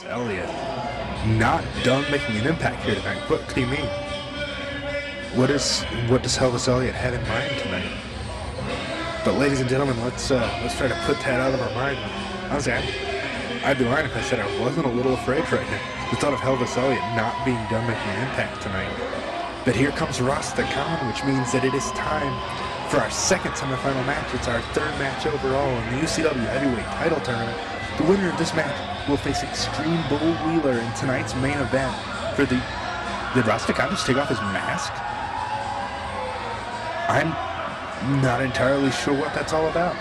Elliott not done making an impact here tonight. What do you mean? What does Fallah Elliott have in mind tonight? But ladies and gentlemen, let's try to put that out of our mind. Honestly, I'd be lying if I said I wasn't a little afraid right now. The thought of Fallah Elliott not being done making an impact tonight. But here comes Rastakahan, which means that it is time for our second semifinal match. It's our third match overall in the UCW Heavyweight Title Tournament. The winner of this match will face Extreme Bull Wheeler in tonight's main event. For the... Did Rastakahan just take off his mask? I'm not entirely sure what that's all about.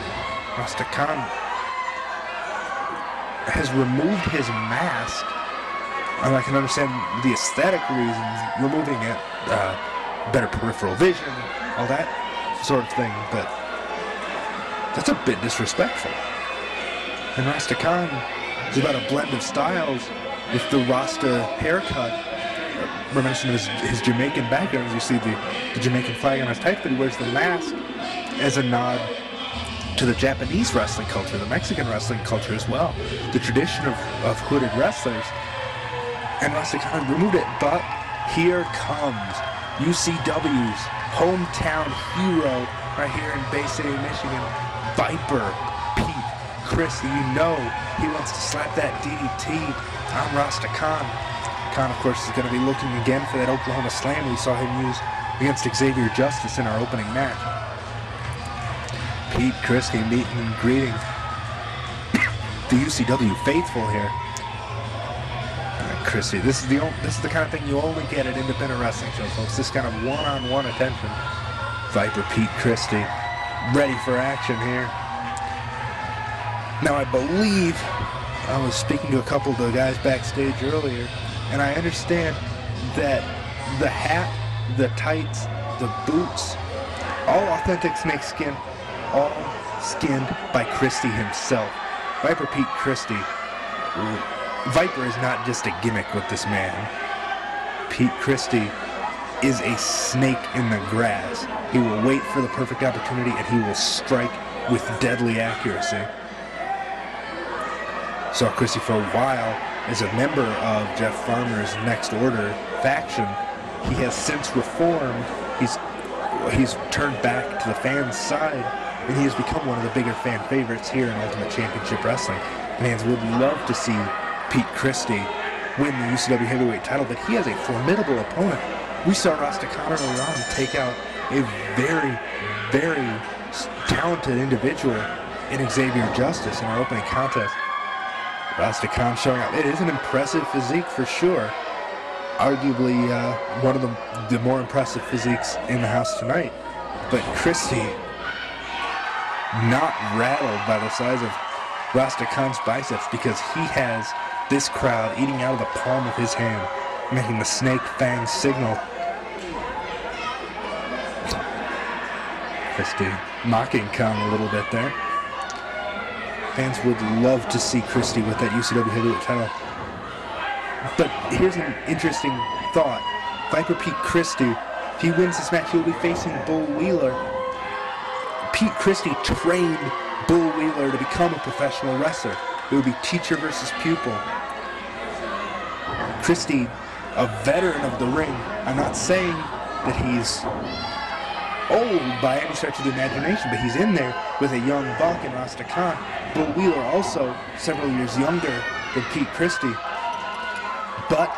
Rastakahan has removed his mask. And I can understand the aesthetic reasons, removing it, better peripheral vision, all that sort of thing, but that's a bit disrespectful. And Rastakahan is about a blend of styles with the Rasta haircut, reminiscent of his Jamaican background. As you see the Jamaican flag on his tights, but he wears the mask as a nod to the Japanese wrestling culture, the Mexican wrestling culture as well, the tradition of hooded wrestlers. And Rastakahan removed it, but here comes UCW's hometown hero right here in Bay City, Michigan, Viper Pete Christie. You know he wants to slap that DDT on Rastakahan. Khan, of course, is going to be looking again for that Oklahoma Slam we saw him use against Xavier Justice in our opening match. Pete Christie meeting and greeting the UCW faithful here. Christie, this is the kind of thing you only get at independent wrestling shows, folks. This kind of one-on-one attention. Viper Pete Christie, ready for action here. Now, I believe I was speaking to a couple of the guys backstage earlier, and I understand that the hat, the tights, the boots, all authentic snakeskin, all skinned by Christie himself. Viper Pete Christie. Viper is not just a gimmick with this man. Pete Christie is a snake in the grass. He will wait for the perfect opportunity and he will strike with deadly accuracy. Saw Christie for a while as a member of Jeff Farmer's Next Order faction. He has since reformed. He's turned back to the fans' side, and he has become one of the bigger fan favorites here in Ultimate Championship Wrestling. Fans would love to see Pete Christie win the UCW Heavyweight title, but he has a formidable opponent. We saw Rastakahan early on take out a very, very talented individual in Xavier Justice in our opening contest. Rastakahan showing up. It is an impressive physique for sure. Arguably one of the more impressive physiques in the house tonight. But Christie not rattled by the size of Rastakahan's biceps, because he has this crowd eating out of the palm of his hand, making the snake fang signal. Christie mocking Khan a little bit there. Fans would love to see Christie with that UCW Heavyweight title. But here's an interesting thought. Viper Pete Christie, if he wins this match, he'll be facing Bull Wheeler. Pete Christie trained Bull Wheeler to become a professional wrestler. It would be teacher versus pupil. Christie, a veteran of the ring. I'm not saying that he's old by any stretch of the imagination, but he's in there with a young buck in Rastakahan. Bull Wheeler also several years younger than Pete Christie. But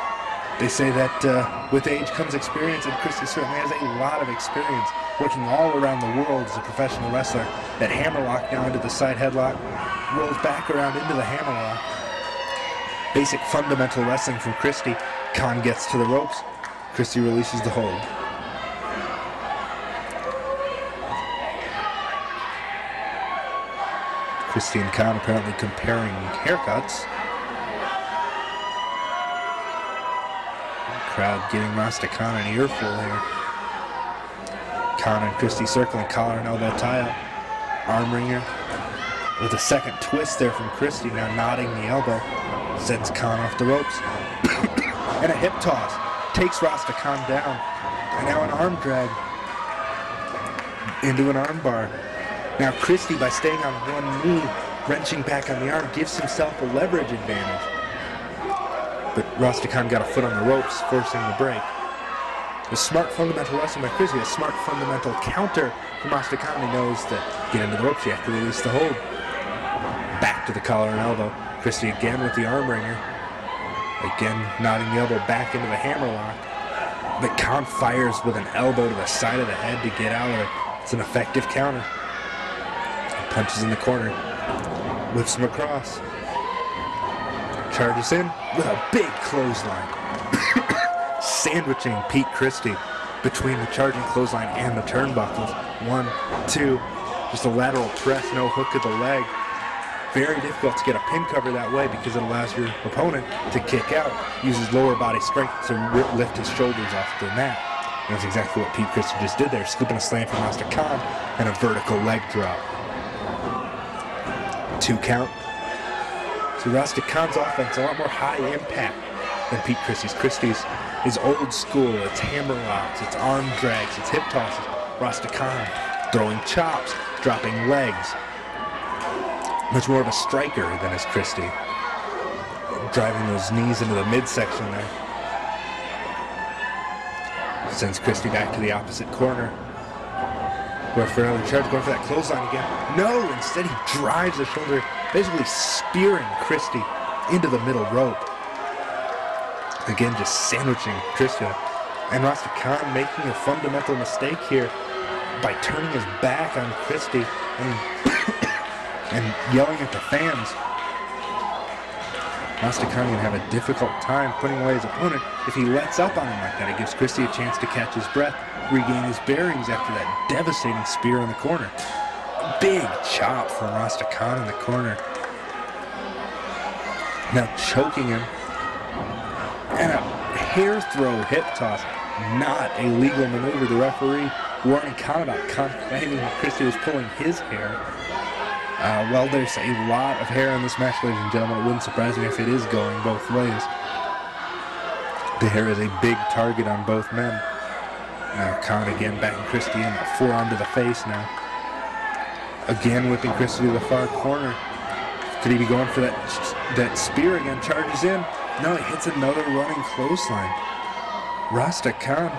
they say that with age comes experience, and Christie certainly has a lot of experience working all around the world as a professional wrestler. That hammerlock down into the side headlock, rolls back around into the hammerlock. Basic fundamental wrestling from Christie. Khan gets to the ropes. Christie releases the hold. Christie and Khan apparently comparing haircuts. Crowd giving Rastakahan an earful here. Khan and Christie circling, collar and elbow tie-up. Arm wringer with a second twist there from Christie, now nodding the elbow. Sends Khan off the ropes. And a hip toss. Takes Rastakahan down. And now an arm drag into an arm bar. Now Christie, by staying on one knee, wrenching back on the arm, gives himself a leverage advantage. Rastakahan got a foot on the ropes, forcing the break. A smart fundamental wrestling by Christie, a smart fundamental counter from Rastakahan. He knows that get into the ropes, you have to release the hold. Back to the collar and elbow. Christie again with the arm wringer. Again, nodding the elbow back into the hammerlock. But Khan fires with an elbow to the side of the head to get out of it. It's an effective counter. He punches in the corner. Whips him across. Charges in with a big clothesline. Sandwiching Pete Christie between the charging clothesline and the turnbuckles. 1, 2, just a lateral press, no hook of the leg. Very difficult to get a pin cover that way because it allows your opponent to kick out. Uses lower body strength to lift his shoulders off the mat. And that's exactly what Pete Christie just did there, scooping a slam from Rastakahan and a vertical leg drop. 2 count. So Rastakahan's offense a lot more high impact than Pete Christie's. Christie's is old school. It's hammer locks, it's arm drags, it's hip tosses. Rastakahan throwing chops, dropping legs. Much more of a striker than is Christie. Driving those knees into the midsection there. Sends Christie back to the opposite corner. Going for another charge, going for that clothesline again. No, instead he drives the shoulder, basically spearing Christie into the middle rope. Again, just sandwiching Christie. And Rastakahan making a fundamental mistake here by turning his back on Christie and yelling at the fans. Rastakahan can have a difficult time putting away his opponent if he lets up on him like that. It gives Christie a chance to catch his breath, regain his bearings after that devastating spear in the corner. Big chop from Rastakahan in the corner. Now choking him. And a hair throw hip toss. Not a legal maneuver. The referee warning Khan about claiming that Christie was pulling his hair. Well, there's a lot of hair in this match, ladies and gentlemen. It wouldn't surprise me if it is going both ways. The hair is a big target on both men. Now Khan again backing Christie in, a forearm to the face now. Again whipping Christie to the far corner. Could he be going for that spear again? Charges in. No, he hits another running clothesline. Rastakahan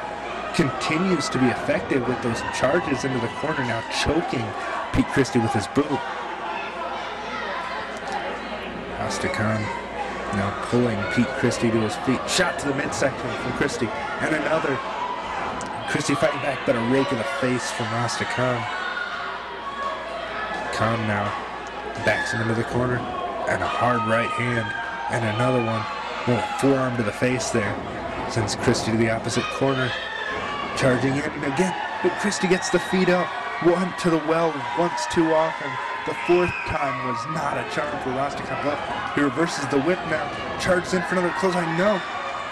continues to be effective with those charges into the corner, now choking Pete Christie with his boot. Rastakahan now pulling Pete Christie to his feet. Shot to the midsection from Christie. And another. Christie fighting back, but a rake of the face from Rastakahan. Khan now backs him into the corner. And a hard right hand. And another one. Well, forearm to the face there. Sends Christie to the opposite corner. Charging in again. But Christie gets the feet up. One to the well once too often. The 4th time was not a charm for Rastakahan. He reverses the whip now. Charges in for another clothesline. No.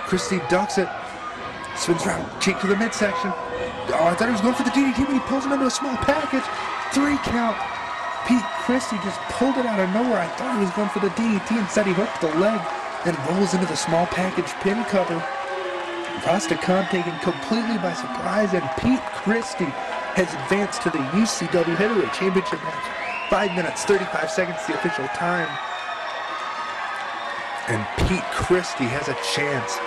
Christie ducks it. Spins around. Cheek to the midsection. Oh, I thought he was going for the DDT, but he pulls him into a small package. 3 count. Pete Christie just pulled it out of nowhere. I thought he was going for the DDT. Instead, he hooked the leg and rolls into the small package pin cover. Rastakahan taken completely by surprise, and Pete Christie has advanced to the UCW Heavyweight Championship match. 5 minutes, 35 seconds, the official time. And Pete Christie has a chance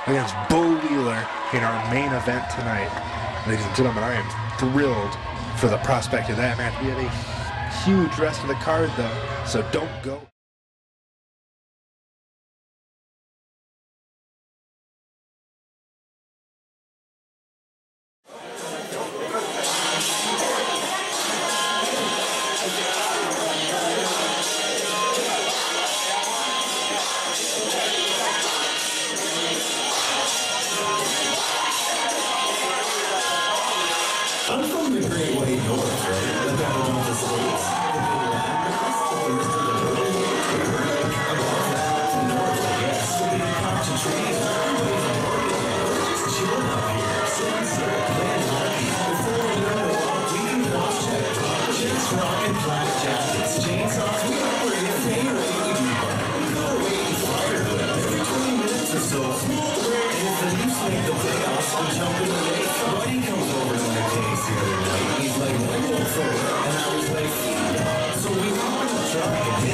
against Bo Wheeler in our main event tonight. Ladies and gentlemen, I am thrilled for the prospect of that match. We have a huge rest of the card, though, so don't go. I'm from the Great White North, right? The battle of the states. He's like, one more third, and I was like, so we want to try.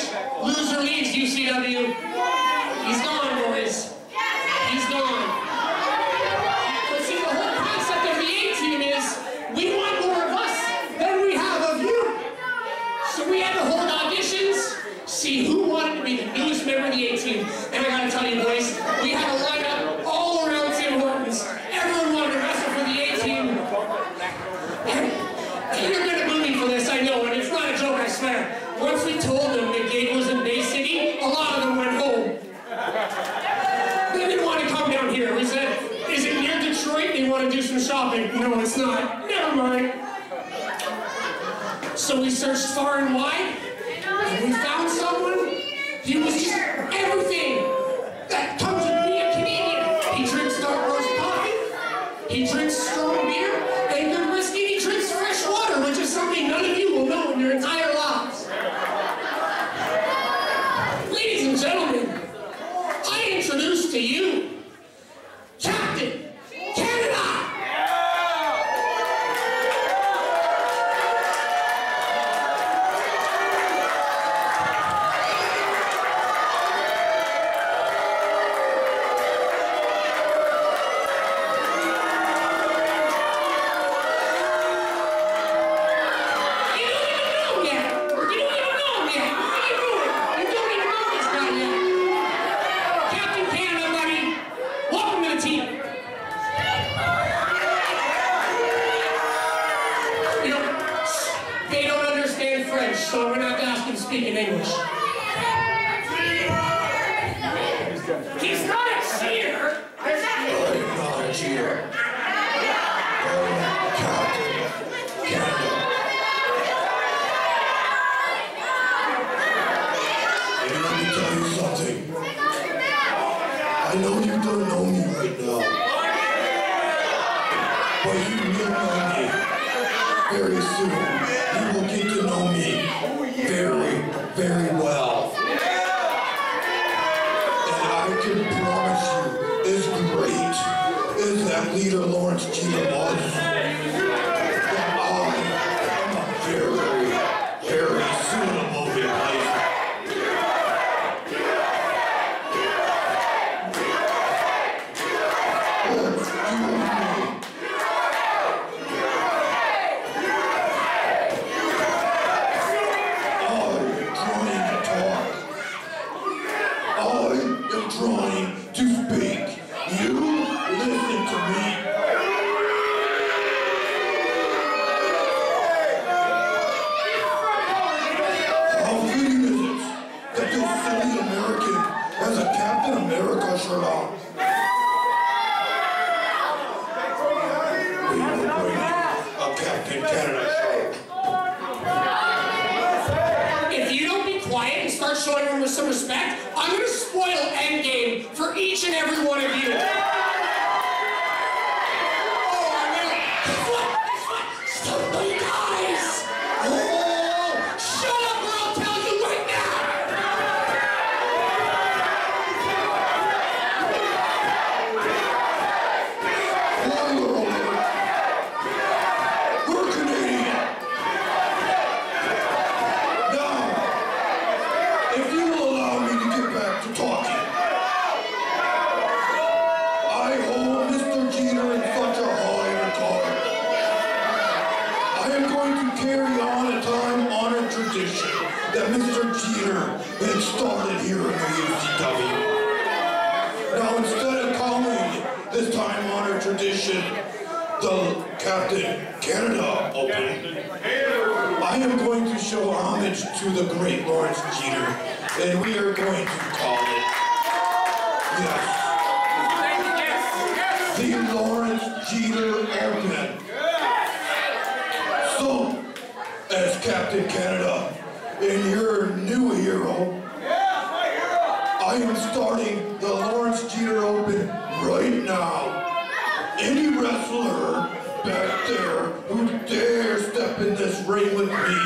match. Loser leaves, UCW. He's gone, boys. He's gone. But see, the whole concept of the A-team is we want more of us than we have of you. So we had to hold auditions, see who wanted to be the newest member of the A-team. And I gotta tell you, boys, we had a lineup all around Tim Hortons. Everyone wanted to wrestle for the A-team. You're gonna boo me for this, I know, and it's not a joke, I swear. Once we told them the gig was in Bay City, a lot of them went home. They didn't want to come down here. We said, is it near Detroit? They want to do some shopping. No, it's not. Never mind. So we searched far and wide, and we found someone. He was just everything that comes with being a Canadian. He drinks dark roast coffee. He drinks strong beer and good whiskey. He drinks fresh water, which is something none of you will know in your entire lives. Ladies and gentlemen, I introduce to you Captain Canada! So we're not going to ask him to speak in English. He's not a cheater! I'm not a cheater. I'm Captain Canada. And let me tell you something. I know you don't know me right now. But you will know me very soon. You will get to know me very, very well. And I can promise you, as great as that leader Lawrence Jeter was, that I am a very, very suitable replacement. Trying to speak. You listen to me. How fitting is it that this silly American has a Captain America shirt on? We will bring you a Captain Canada shirt. If you don't be quiet and start showing him some respect, I'm going to spoil Endgame for each and every one of you. Oh, I'm going to... Somebody dies! Oh, shut up or I'll tell you right now! We're Canadian. Now, if you will allow me to get back to talking, I hold Mr. Jeter in such a high regard. I am going to carry on a time-honored tradition that Mr. Jeter had started here in the UCW. Now, instead of calling this time-honored tradition the Captain Canada Open, I am going to show homage to the great Lawrence Jeter, and we are going to call it, yes, the Lawrence Jeter Open. So, as Captain Canada and your new hero, I am starting the Lawrence Jeter Open right now. Any wrestler back there who dare step in this ring with me,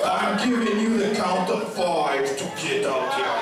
I'm giving you the count of 5 to get out here.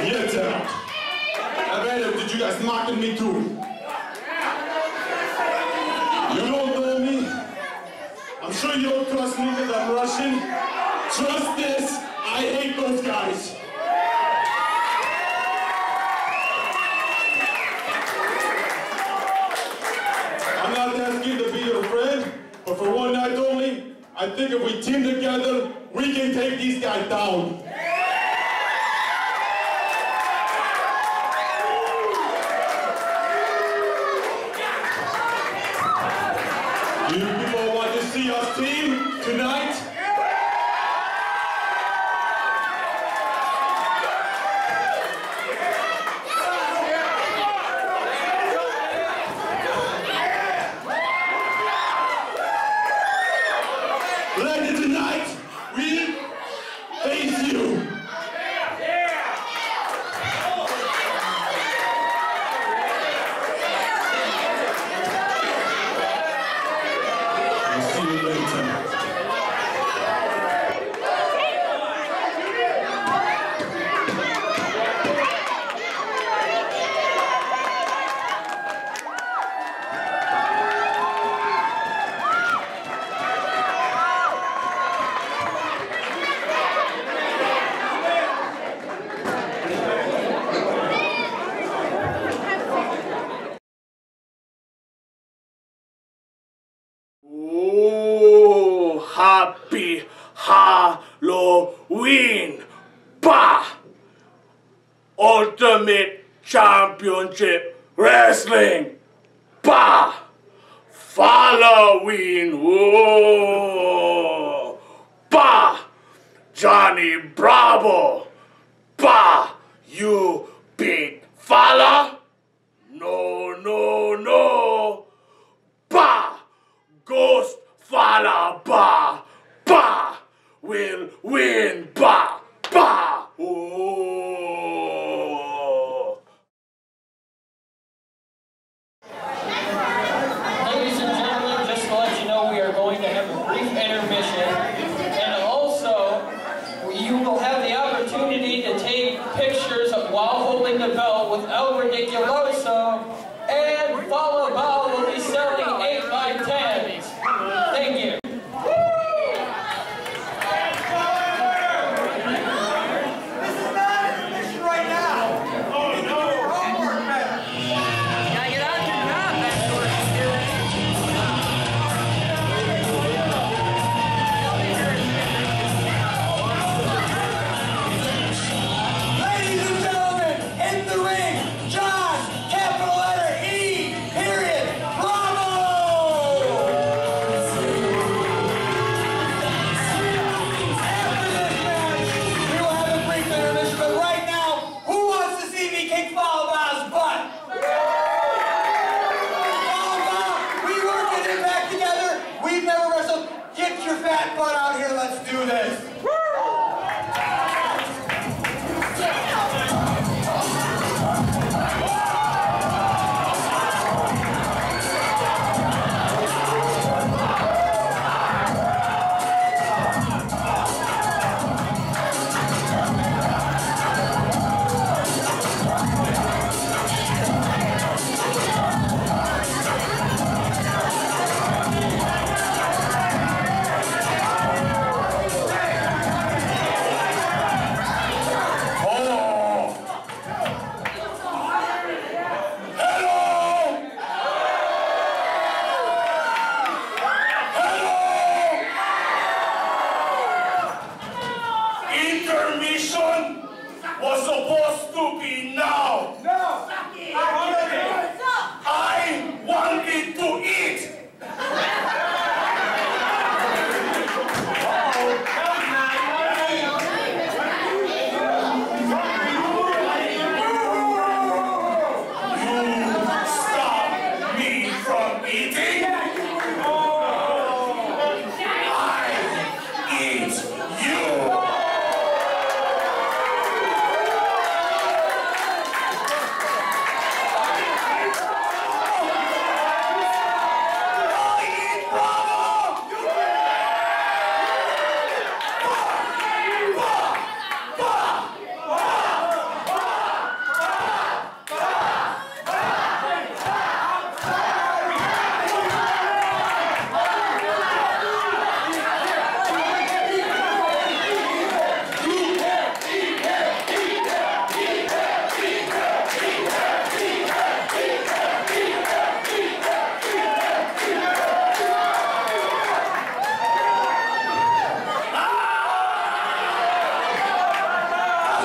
Get out. Did you guys mocking me too? You don't know me. I'm sure you don't trust me because I'm Russian. Trust this, I hate those guys. I'm not asking to be your friend, but for one night only, I think if we team together, we can take these guys down. You people want to see us team tonight? Later tonight, we face you. Oh, happy Halloween! Bah! Ultimate Championship Wrestling! Bah! Halloween! Whoa! Bah! Johnny Bravo! Bah! You beat Fallah? No, no, no! Bah! Ghost Fallah Bah! Bah! Will win! Bah! Bah! Oh! Ladies and gentlemen, just to let you know, we are going to have a brief intermission. And also, you will have the opportunity to take pictures while holding the belt with El Ridiculoso, and Fallah Bah will be selling 8x10s. Thank you. Was supposed to be now. No! I wanted to eat. You stop me from eating? I eat you.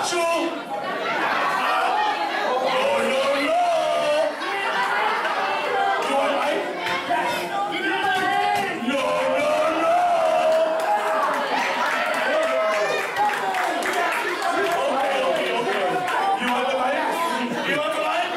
got you. No, no, no. You want life? No, no, no. Okay. You want the life? You want the life?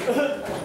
Hey!